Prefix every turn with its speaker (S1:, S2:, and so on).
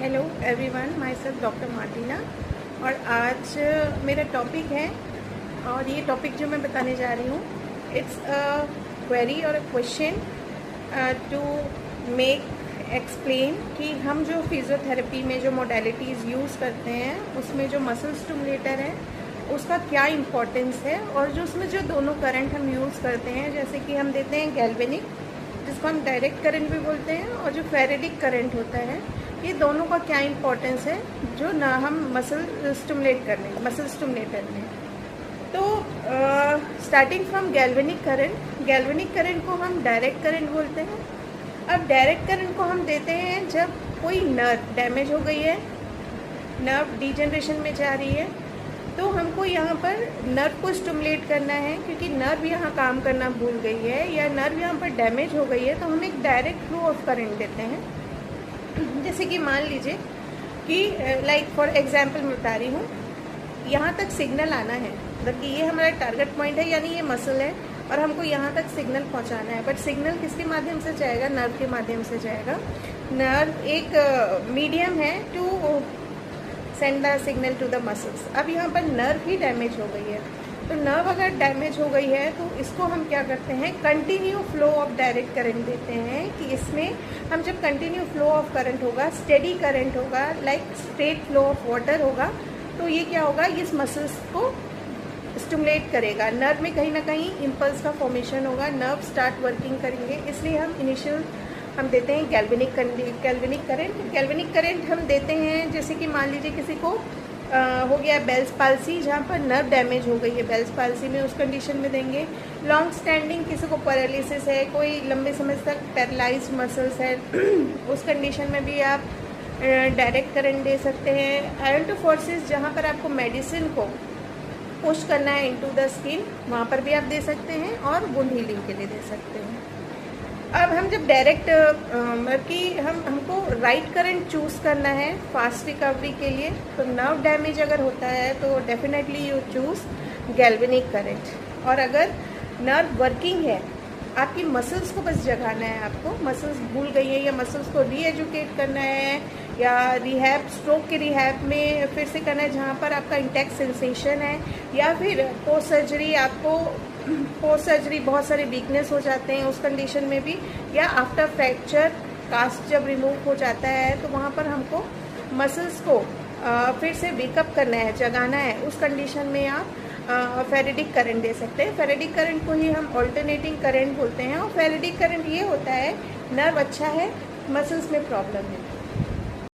S1: Hello everyone, my self doctor Martina. और आज मेरा टॉपिक है, और ये टॉपिक जो मैं बताने जा रही हूँ, इट्स अ क्वेरी और a question to make explain कि हम जो फिज़ियोथेरेपी में जो मोडेलिटीज़ यूज़ करते हैं उसमें जो मसल स्टिमुलेटर है उसका क्या इम्पोर्टेंस है, और जो उसमें जो दोनों करंट हम यूज़ करते हैं, जैसे कि हम देते हैं गैल्वेनिक, जिसको हम डायरेक्ट करंट भी बोलते हैं, और जो फेरेटिक करंट होता है, ये दोनों का क्या इम्पोर्टेंस है जो ना हम मसल स्टिमुलेटर में। तो स्टार्टिंग फ्रॉम गैल्वेनिक करंट को हम डायरेक्ट करंट बोलते हैं। अब डायरेक्ट करंट को हम देते हैं जब कोई नर्व डैमेज हो गई है, नर्व डिजनरेशन में जा रही है, तो हमको यहाँ पर नर्व को स्टिमुलेट करना है, क्योंकि नर्व यहाँ काम करना भूल गई है या नर्व यहाँ पर डैमेज हो गई है, तो हम एक डायरेक्ट फ्लो ऑफ करंट देते हैं। जैसे कि मान लीजिए कि लाइक फॉर एग्जांपल मैं बता रही हूँ, यहाँ तक सिग्नल आना है, मतलब कि ये हमारा टारगेट पॉइंट है, यानी ये मसल है और हमको यहाँ तक सिग्नल पहुँचाना है। बट सिग्नल किसके माध्यम से जाएगा? नर्व के माध्यम से जाएगा। नर्व एक मीडियम है to send the signal to the muscles. अब यहाँ पर नर्व ही डैमेज हो गई है, तो नर्व अगर डैमेज हो गई है तो इसको हम क्या करते हैं, continue flow of direct current देते हैं। कि इसमें हम जब कंटिन्यू फ्लो ऑफ करंट होगा, स्टेडी करंट होगा, like straight flow of water होगा, तो ये क्या होगा, इस मसल्स को स्टिमुलेट करेगा। नर्व में कहीं ना कहीं इम्पल्स का फॉर्मेशन होगा, नर्व स्टार्ट वर्किंग करेंगे। इसलिए हम इनिशियल हम देते हैं गैल्वेनिक करंट हम देते हैं। जैसे कि मान लीजिए किसी को हो गया बेल्स पाल्सी, जहाँ पर नर्व डैमेज हो गई है, बेल्स पाल्सी में उस कंडीशन में देंगे। लॉन्ग स्टैंडिंग, किसी को पैरालिसिस है, कोई लंबे समय तक पैरालाइज्ड मसल्स है, उस कंडीशन में भी आप डायरेक्ट करंट दे सकते हैं। आयरन टू फोर्सेस, जहाँ पर आपको मेडिसिन को पुश करना है इनटू द स्किन, वहाँ पर भी आप दे सकते हैं, और वुंड हीलिंग के लिए दे सकते हैं। अब हम जब डायरेक्ट कि हमको राइट करंट चूज़ करना है फास्ट रिकवरी के लिए, तो नर्व डैमेज अगर होता है तो definitely you choose galvanic current. और अगर नर्व वर्किंग है, आपकी मसल्स को बस जगाना है, आपको मसल्स भूल गई है या मसल्स को रीएजुकेट करना है, या रिहैब, स्ट्रोक के रिहैब में फिर से करना है जहाँ पर आपका इंटैक्ट सेंसेशन है, या फिर पोस्ट सर्जरी, आपको पोस्ट सर्जरी बहुत सारे वीकनेस हो जाते हैं उस कंडीशन में भी, या आफ्टर फ्रैक्चर कास्ट जब रिमूव हो जाता है, तो वहाँ पर हमको मसल्स को फिर से वेकअप करना है, जगाना है, उस कंडीशन में आप फेरेटिक करंट दे सकते हैं। फेरेटिक करंट को ही हम ऑल्टरनेटिंग करंट बोलते हैं। और फेरेटिक करंट ये होता है, नर्व अच्छा है, मसल्स में प्रॉब्लम है,